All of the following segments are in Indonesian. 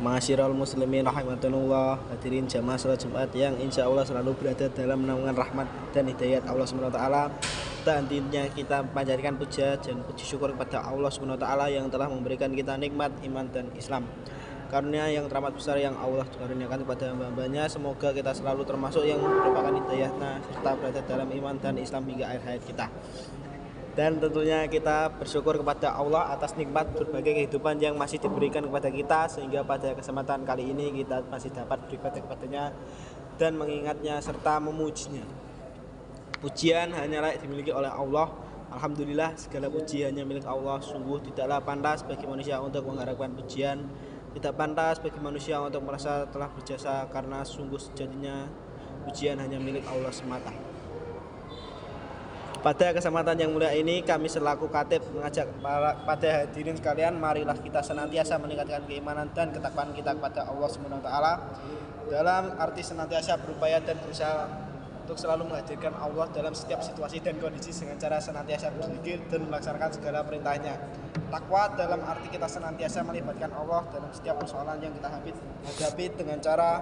Ma'asyiral muslimin rahimakumullah, hadirin jamaah salat Jumat yang insya Allah selalu berada dalam naungan rahmat dan hidayat Allah SWT. Dan intinya kita panjatkan puja dan puji syukur kepada Allah SWT yang telah memberikan kita nikmat iman dan Islam. Karunia yang teramat besar yang Allah karuniakan kepada hamba-hambanya. Semoga kita selalu termasuk yang merupakan hidayahnya serta berada dalam iman dan Islam hingga akhir hayat kita. Dan tentunya kita bersyukur kepada Allah atas nikmat berbagai kehidupan yang masih diberikan kepada kita, sehingga pada kesempatan kali ini kita masih dapat beribadah kepadanya dan mengingatnya serta memujinya. Pujian hanya layak dimiliki oleh Allah. Alhamdulillah, segala puji hanya milik Allah. Sungguh tidaklah pantas bagi manusia untuk mengharapkan pujian, tidak pantas bagi manusia untuk merasa telah berjasa, karena sungguh sejatinya pujian hanya milik Allah semata. Pada kesempatan yang mulia ini, kami selaku khatib mengajak pada hadirin sekalian, marilah kita senantiasa meningkatkan keimanan dan ketakwaan kita kepada Allah SWT, dalam arti senantiasa berupaya dan berusaha untuk selalu menghadirkan Allah dalam setiap situasi dan kondisi dengan cara senantiasa berzikir dan melaksanakan segala perintahnya. Takwa dalam arti kita senantiasa melibatkan Allah dalam setiap persoalan yang kita hadapi dengan cara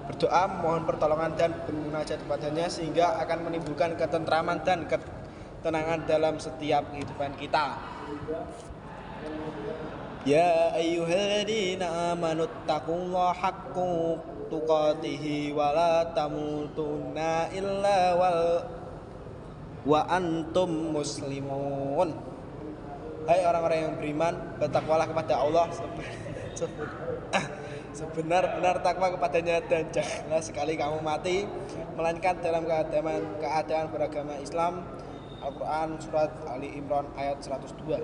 berdoa, mohon pertolongan dan bermunajat kepadanya, sehingga akan menimbulkan ketentraman dan ketenangan dalam setiap kehidupan kita. Ya ayyuhalladzina amanu taqullaha haqqa tuqatih wa la tamutunna illa wa antum muslimun. Hai orang-orang yang beriman, bertakwalah kepada Allah sebenar-benar takwa kepadanya, dan janganlah sekali kamu mati melainkan dalam keadaan beragama Islam. Al-Quran Surat Ali Imran ayat 102.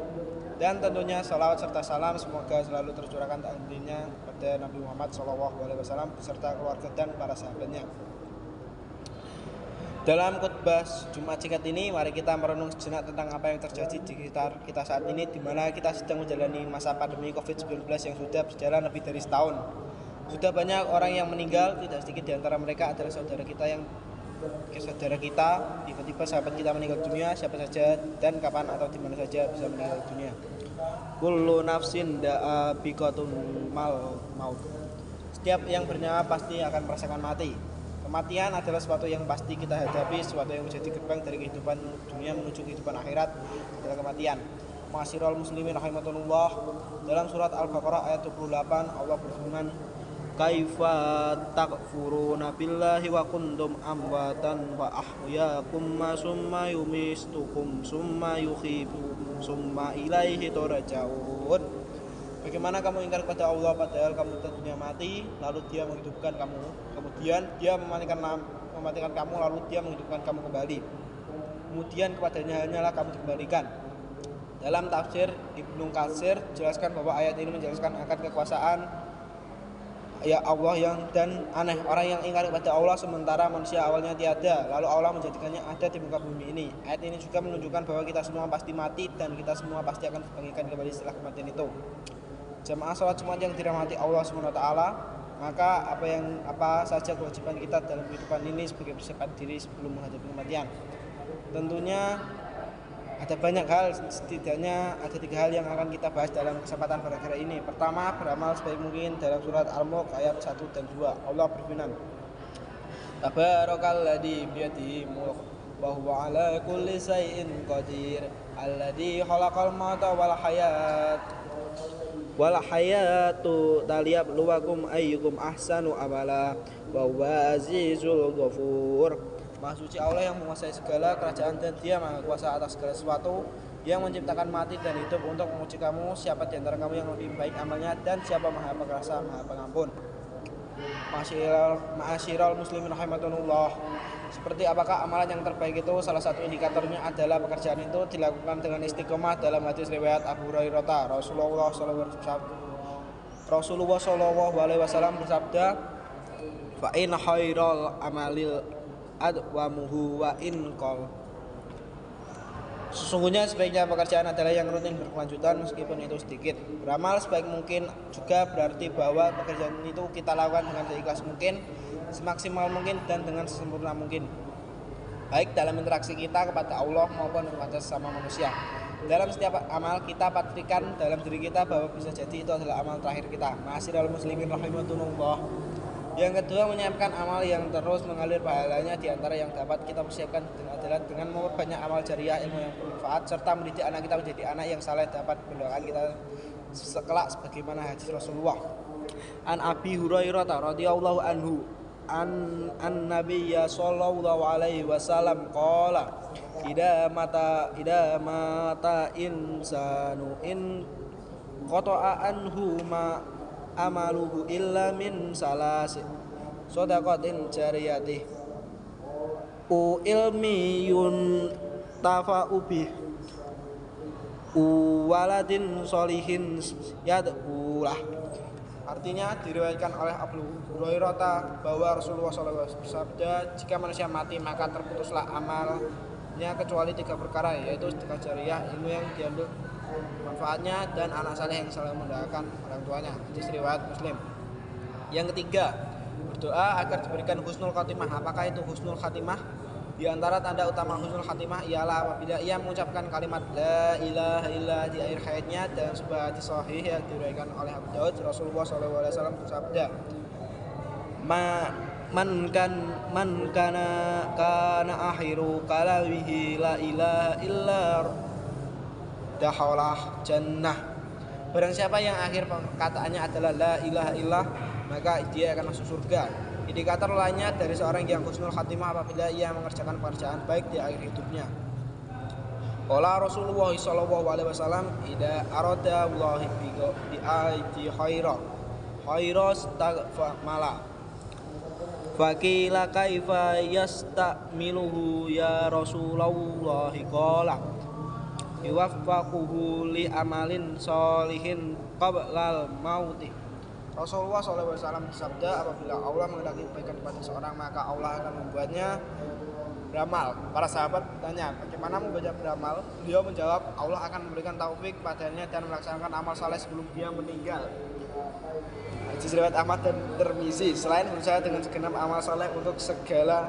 Dan tentunya salawat serta salam semoga selalu tercurahkan tangannya pada Nabi Muhammad SAW beserta keluarga dan para sahabatnya. Dalam khutbah Jumat singkat ini, mari kita merenung sejenak tentang apa yang terjadi di sekitar kita saat ini, di mana kita sedang menjalani masa pandemi COVID-19 yang sudah berjalan lebih dari setahun. Sudah banyak orang yang meninggal, tidak sedikit di antara mereka adalah saudara kita, tiba-tiba sahabat kita meninggal dunia, siapa saja dan kapan atau di mana saja bisa meninggal dunia. Kullu nafsin da'iqatul maut. Setiap yang bernyawa pasti akan merasakan mati. Kematian adalah sesuatu yang pasti kita hadapi, sesuatu yang menjadi gerbang dari kehidupan dunia menuju kehidupan akhirat adalah kematian. Ma'asyiral muslimin rahimakumullah, dalam surat Al-Baqarah ayat 28 Allah berfirman, kaifa takfuruna billahi wa kuntum amwatan wa ahyaakum summa yumistukum summa yuhyikum summa ilaihi turja'un. Bagaimana kamu ingkar kepada Allah padahal kamu tentunya mati, lalu Dia menghidupkan kamu, kemudian Dia mematikan kamu, lalu Dia menghidupkan kamu kembali, kemudian kepadanya hanyalah kamu dikembalikan. Dalam tafsir Ibnu Katsir jelaskan bahwa ayat ini menjelaskan akan kekuasaan ya Allah dan aneh orang yang ingkar kepada Allah sementara manusia awalnya tiada, lalu Allah menjadikannya ada di muka bumi ini. Ayat ini juga menunjukkan bahwa kita semua pasti mati dan kita semua pasti akan dibangkitkan kembali setelah kematian itu. Jamaah salat Jumat yang dirahmati Allah SWT, maka apa saja kewajiban kita dalam kehidupan ini sebagai persiapan diri sebelum menghadapi kematian. Tentunya ada banyak hal, setidaknya ada 3 hal yang akan kita bahas dalam kesempatan pada hari ini. Pertama, beramal sebaik mungkin. Dalam surat Al-Mulk ayat 1 dan 2 Allah berfirman, Tabarakalladzi biyadihi mulk wa huwa ala kulli syai'in qadir alladzi khalaqal mauta wal hayatu taliyabluwakum ayyukum ahsanu amala wa huwa azizul ghafur. Maha suci Allah yang menguasai segala kerajaan dan Dia maha kuasa atas segala sesuatu, yang menciptakan mati dan hidup untuk menguji kamu siapa di antara kamu yang lebih baik amalnya dan siapa maha perkasa maha pengampun. Ma'asyiral muslimin rahimakumullah, seperti apakah amalan yang terbaik itu? Salah satu indikatornya adalah pekerjaan itu dilakukan dengan istiqomah. Dalam hadis riwayat Abu Hurairah, Rasulullah SAW bersabda, fa in khairal amalil adwamuhu wa in qol. Sesungguhnya sebaiknya pekerjaan adalah yang rutin berkelanjutan meskipun itu sedikit. Beramal sebaik mungkin juga berarti bahwa pekerjaan itu kita lakukan dengan seikhlas mungkin, semaksimal mungkin dan dengan sesempurna mungkin, baik dalam interaksi kita kepada Allah maupun kepada sesama manusia. Dalam setiap amal kita pastikan dalam diri kita bahwa bisa jadi itu adalah amal terakhir kita. Ma'asyiral muslimin rahimakumullah. Yang kedua, menyiapkan amal yang terus mengalir pahalanya di antara yang dapat kita persiapkan adalah dengan memperbanyak amal jariah, ilmu yang bermanfaat, serta mendidik anak kita menjadi anak yang saleh dapat mendoakan kita sekelak sebagaimana hadis Rasulullah. An Abi Hurairah radhiyallahu anhu an Nabiyya sallallahu alaihi wasallam qala ida mata insanu in qata'a anhu ma amaluhu illa min salasi shadaqatin jariyatih u ilmiyun tafa'u bih waladin sholihin yad'ulah. Artinya diriwayatkan oleh Abu Hurairah bahwa Rasulullah SAW bersabda, jika manusia mati maka terputuslah amalnya kecuali 3 perkara, yaitu sedekah jariah, ilmu yang diambil manfaatnya, dan anak saleh yang selalu mendoakan orang tuanya. Hadis riwayat Muslim. Yang ketiga, berdoa agar diberikan husnul khatimah. Apakah itu husnul khatimah? Di antara tanda utama husnul khatimah ialah apabila ia mengucapkan kalimat la ilaha illallah di akhir hayatnya. Dan sebuah hadis sahih yang diriwayatkan oleh Abu Daud, Rasulullah SAW bersabda, man kana akhiru kalamihi la ilaha illallah dakhalah jannah. Barang siapa yang akhir perkataannya adalah la ilaha illallah, maka dia akan masuk surga. Indikator lainnya dari seorang yang husnul khatimah apabila ia mengerjakan pekerjaan baik di akhir hidupnya. Qala Rasulullah sallallahu alaihi wasallam, idza arada Allahu bi aidi khairas taghfala faqila kaifa yastamiluhu ya Rasulullah, qala yuwaffaquhu li amalin sholihin qablal mauti. Rasulullah SAW bersabda, apabila Allah menghendaki kebaikan kepada seorang maka Allah akan membuatnya beramal. Para sahabat bertanya, bagaimana membaca beramal? Beliau menjawab, Allah akan memberikan taufik padanya dan melaksanakan amal saleh sebelum dia meninggal. Hadis riwayat Ahmad dan Tirmizi. Selain berusaha dengan segenap amal saleh untuk segala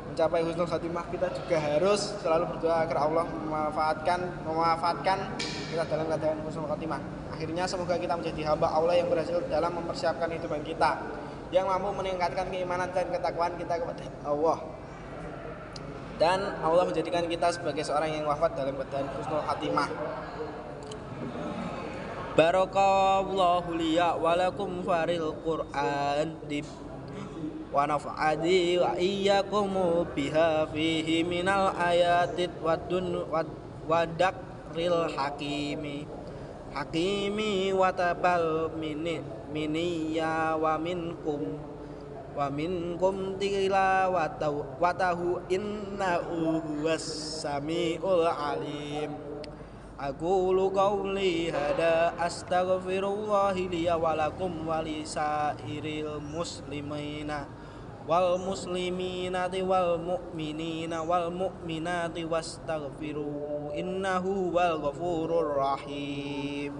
mencapai husnul khatimah, kita juga harus selalu berdoa agar Allah memanfaatkan kita dalam keadaan husnul khatimah. Akhirnya semoga kita menjadi hamba Allah yang berhasil dalam mempersiapkan hidupan kita, yang mampu meningkatkan keimanan dan ketakwaan kita kepada Allah, dan Allah menjadikan kita sebagai seorang yang wafat dalam keadaan husnul khatimah. Barakallahu liya wa lakum faril Qur'an wa naf'adi wa iyyakum biha fihi minal ayatid wadakril hakimi wa tabal minniya wa minkum tilawatahu innahu huwas samiul alim. Aqulu qawli hada astaghfirullahi liya wa lakum wa lisairil muslimina wal musliminati wal mu'minina wal mu'minati wastaghfiru innahu wal ghafurur rahim.